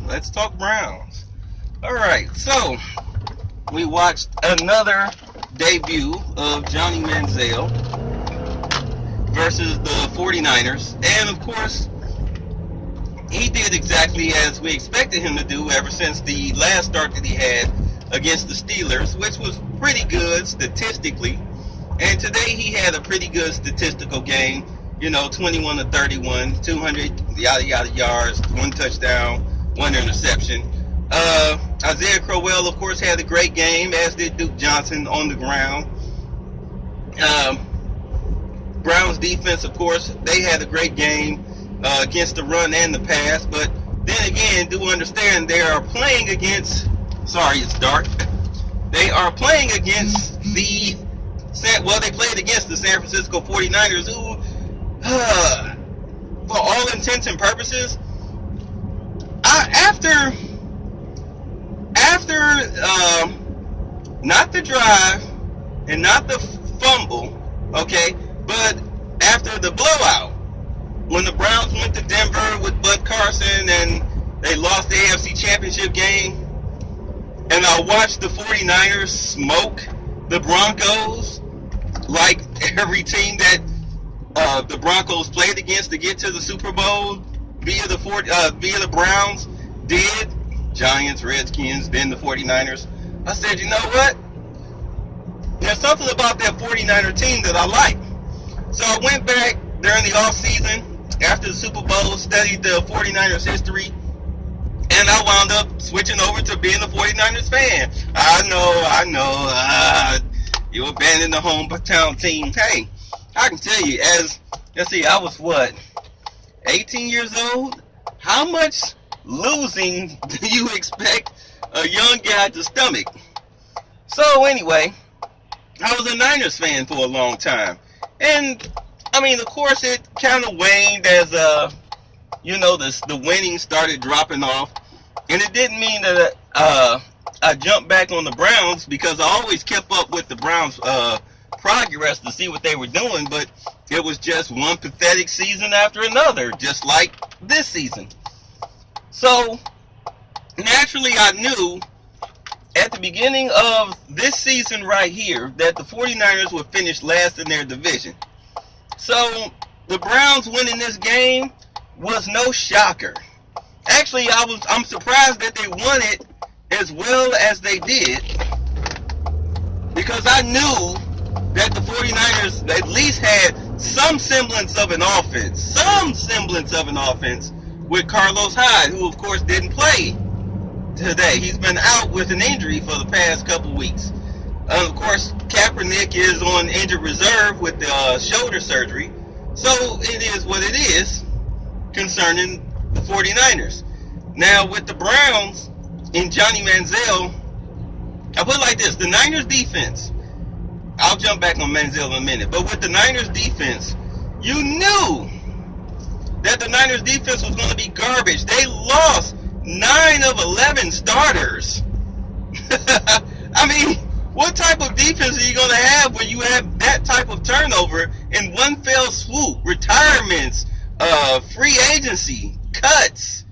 Let's talk Browns. Alright, so we watched another debut of Johnny Manziel versus the 49ers. And of course, he did exactly as we expected him to do ever since the last start that he had against the Steelers, which was pretty good statistically. And today he had a pretty good statistical game. 21 to 31, 200 yada yards, 1 touchdown, 1 interception. Isaiah Crowell, of course, had a great game, as did Duke Johnson on the ground. Browns defense, of course, they had a great game against the run and the pass. But then again, do understand they are playing against, sorry, it's dark. They are playing against they played against the San Francisco 49ers, who, for all intents and purposes, after not the drive and not the fumble, okay, but after the blowout, when the Browns went to Denver with Bud Carson and they lost the AFC Championship game, and I watched the 49ers smoke the Broncos like every team that the Broncos played against to get to the Super Bowl via the Browns did. Giants, Redskins, then the 49ers. I said, you know what? There's something about that 49er team that I like. So I went back during the offseason after the Super Bowl, studied the 49ers history, and I wound up switching over to being a 49ers fan. I know, you abandoned the hometown team. Hey, I can tell you, I was 18 years old? How much losing do you expect a young guy to stomach? So anyway, I was a Niners fan for a long time. And, of course, it kind of waned as, the winning started dropping off. And it didn't mean that I jumped back on the Browns, because I always kept up with the Browns' progress to see what they were doing. But it was just one pathetic season after another, just like this season. So, naturally, I knew at the beginning of this season right here that the 49ers would finish last in their division. So, the Browns winning this game was no shocker. Actually, I'm surprised that they won it as well as they did, because I knew that the 49ers at least had some semblance of an offense. With Carlos Hyde, who of course didn't play today. He's been out with an injury for the past couple weeks. Of course, Kaepernick is on injured reserve with the shoulder surgery. So it is what it is concerning the 49ers. Now with the Browns and Johnny Manziel, I put it like this: the Niners defense, I'll jump back on Manziel in a minute, but with the Niners defense, you knew that the Niners defense was going to be garbage. They lost 9 of 11 starters. What type of defense are you going to have when you have that type of turnover in one fell swoop? Retirements, free agency, cuts,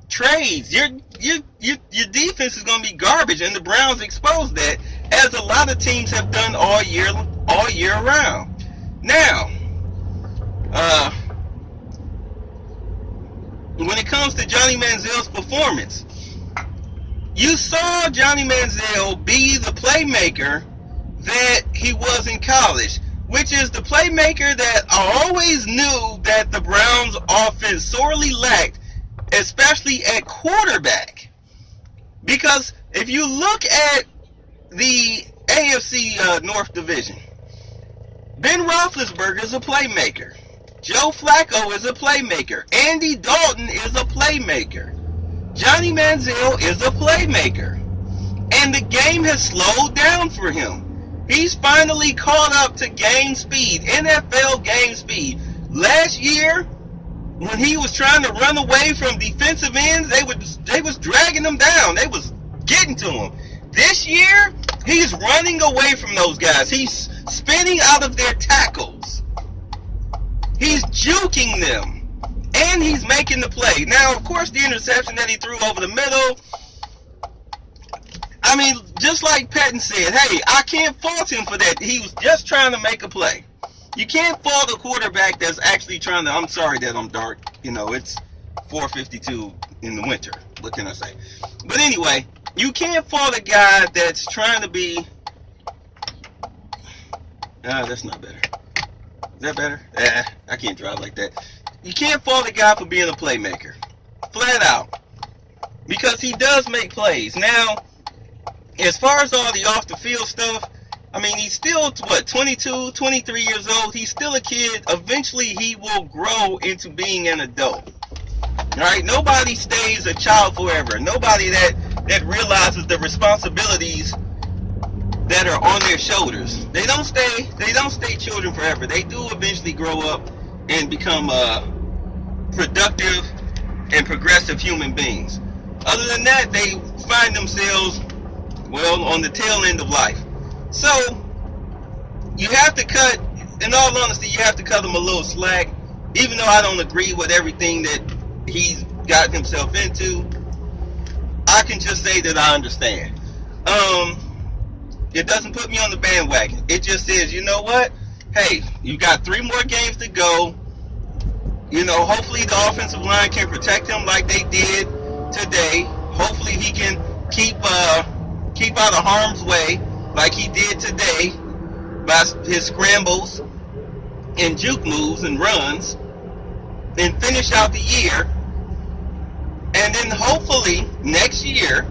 trades. Your defense is going to be garbage, and the Browns exposed that, as a lot of teams have done all year round. Now, when it comes to Johnny Manziel's performance, you saw Johnny Manziel be the playmaker that he was in college, which is the playmaker that I always knew that the Browns' offense sorely lacked, especially at quarterback. Because if you look at the AFC North Division, Ben Roethlisberger is a playmaker. Joe Flacco is a playmaker. Andy Dalton is a playmaker. Johnny Manziel is a playmaker. And the game has slowed down for him. He's finally caught up to game speed, NFL game speed. Last year, when he was trying to run away from defensive ends, they was dragging him down. They was getting to him. This year, he's running away from those guys. He's spinning out of their tackles. He's juking them. and he's making the play. Now, of course, the interception that he threw over the middle, I mean, just like Patton said, hey, I can't fault him for that. He was just trying to make a play. You can't fault a quarterback that's actually trying to, I'm sorry that I'm dark. You know, it's 4:52 in the winter. What can I say? But anyway, you can't fault a guy that's trying to be, that's not better. Is that better? I can't drive like that. You can't fault a guy for being a playmaker. Flat out. Because he does make plays. Now, as far as all the off the field stuff, I mean, he's still, 22, 23 years old. He's still a kid. Eventually, he will grow into being an adult. All right? Nobody stays a child forever. Nobody that realizes the responsibilities that are on their shoulders. They don't stay children forever. They do eventually grow up and become productive and progressive human beings. Other than that, they find themselves, well, on the tail end of life. So, you have to cut, in all honesty, you have to cut him a little slack. Even though I don't agree with everything that he's gotten himself into, I can just say that I understand. It doesn't put me on the bandwagon. It just says, you know what? Hey, you got 3 more games to go. You know, hopefully the offensive line can protect him like they did today. Hopefully he can keep out of harm's way like he did today by his scrambles and juke moves and runs, and finish out the year. And then hopefully next year,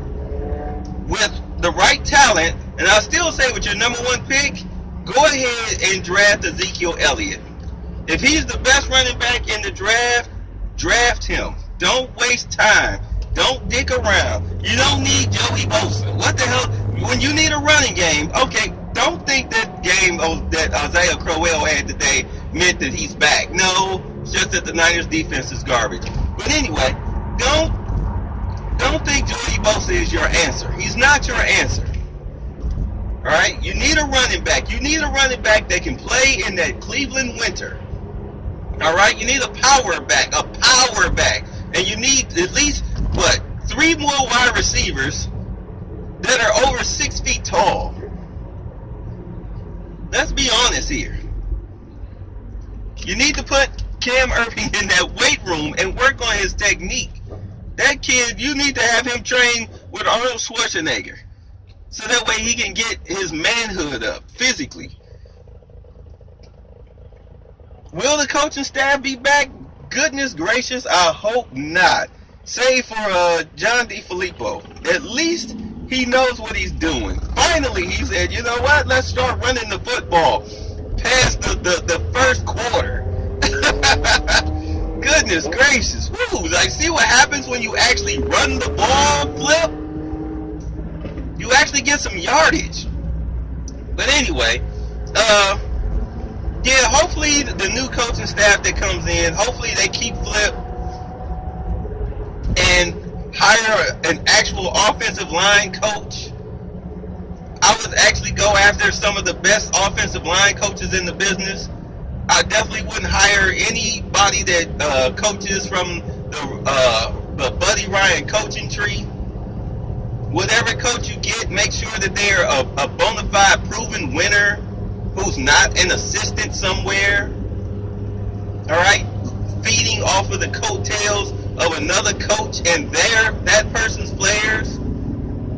with the right talent, and I still say with your number 1 pick, go ahead and draft Ezekiel Elliott. If he's the best running back in the draft, draft him. Don't waste time. Don't dick around. You don't need Joey Bosa. What the hell? When you need a running game, okay, don't think that game that Isaiah Crowell had today meant that he's back. No, it's just that the Niners defense is garbage. But anyway, don't think Joey Bosa is your answer. He's not your answer. All right? You need a running back. You need a running back that can play in that Cleveland winter. All right? You need a power back. And you need at least, 3 more wide receivers that are over 6 feet tall. Let's be honest here. You need to put Cam Irving in that weight room and work on his technique. That kid, you need to have him train with Arnold Schwarzenegger, so that way he can get his manhood up physically. Will the coaching staff be back? Goodness gracious, I hope not. Save for John DeFilippo. At least he knows what he's doing. Finally, he said, you know what? Let's start running the football past the first quarter. Goodness gracious. Woo, like, see what happens when you actually run the ball, Flip? You actually get some yardage. But anyway, yeah, hopefully the new coaching staff that comes in, hopefully they keep Flip and hire an actual offensive line coach. I would actually go after some of the best offensive line coaches in the business. I definitely wouldn't hire anybody that coaches from the Buddy Ryan coaching tree. Whatever coach you get, make sure that they're a bona fide proven winner who's not an assistant somewhere. All right? Feeding off of the coattails of another coach and that person's players.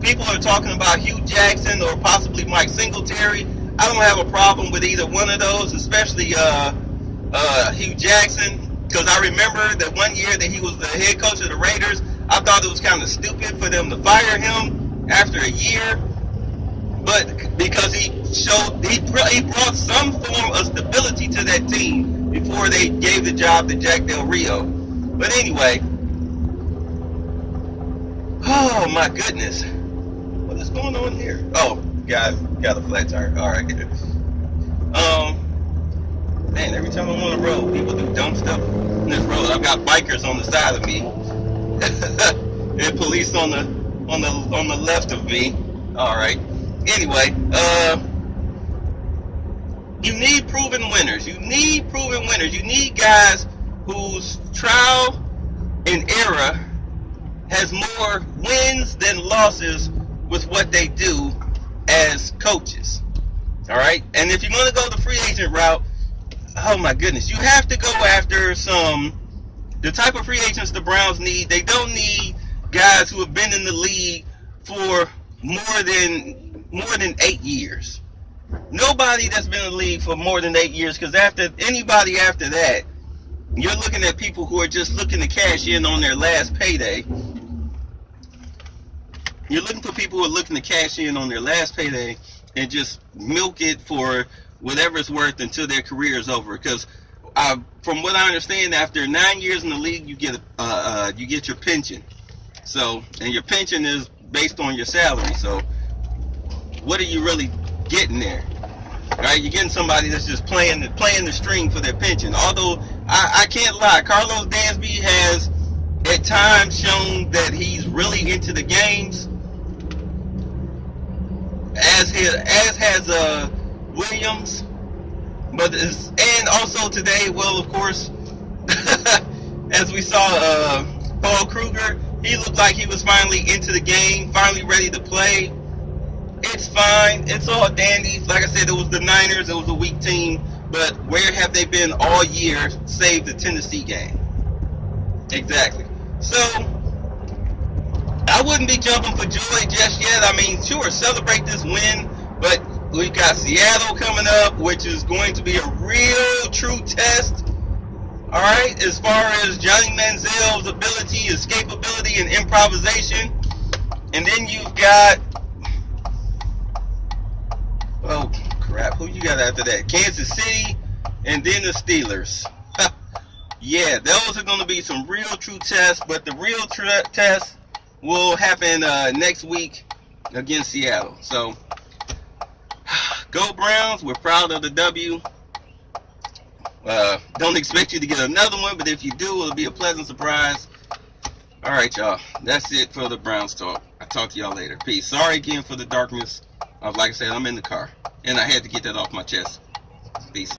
People are talking about Hugh Jackson or possibly Mike Singletary. I don't have a problem with either one of those, especially Hugh Jackson, because I remember that one year that he was the head coach of the Raiders, I thought it was kind of stupid for them to fire him after a year, but because he brought some form of stability to that team before they gave the job to Jack Del Rio. But anyway, oh my goodness, what is going on here? Oh, guys, got a flat tire. All right. Man, every time I'm on the road, people do dumb stuff on this road. I've got bikers on the side of me, and police on the left of me. All right. Anyway, you need proven winners. You need proven winners. You need guys whose trial and error has more wins than losses with what they do as coaches. All right, and if you're going to go the free agent route, oh my goodness, you have to go after the type of free agents the Browns need. They don't need guys who have been in the league for more than 8 years. Nobody that's been in the league for more than 8 years, because anybody after that, you're looking at people who are just looking to cash in on their last payday. You're looking for people who are looking to cash in on their last payday and just milk it for whatever it's worth until their career is over. Because from what I understand, after 9 years in the league, you get your pension. So, and your pension is based on your salary. So, what are you really getting there? Right? You're getting somebody that's just playing the string for their pension. Although I can't lie, Carlos Dansby has at times shown that he's really into the games, as has Williams. And also today, well, of course, as we saw Paul Kruger, he looked like he was finally into the game, finally ready to play. It's fine. It's all dandy. Like I said, it was the Niners. It was a weak team. But where have they been all year save the Tennessee game? Exactly. So, I wouldn't be jumping for joy just yet. I mean, sure, celebrate this win. But we got Seattle coming up, which is going to be a real true test. All right, as far as Johnny Manziel's ability, escapability, and improvisation. And then you've got, oh crap, who you got after that? Kansas City, and then the Steelers. Yeah, those are going to be some real true tests, but the real test will happen next week against Seattle. So, go Browns. We're proud of the W. Don't expect you to get another one, but if you do, it'll be a pleasant surprise. All right, y'all. That's it for the Browns talk. I'll talk to y'all later. Peace. Sorry again for the darkness. Like I said, I'm in the car, and I had to get that off my chest. Peace.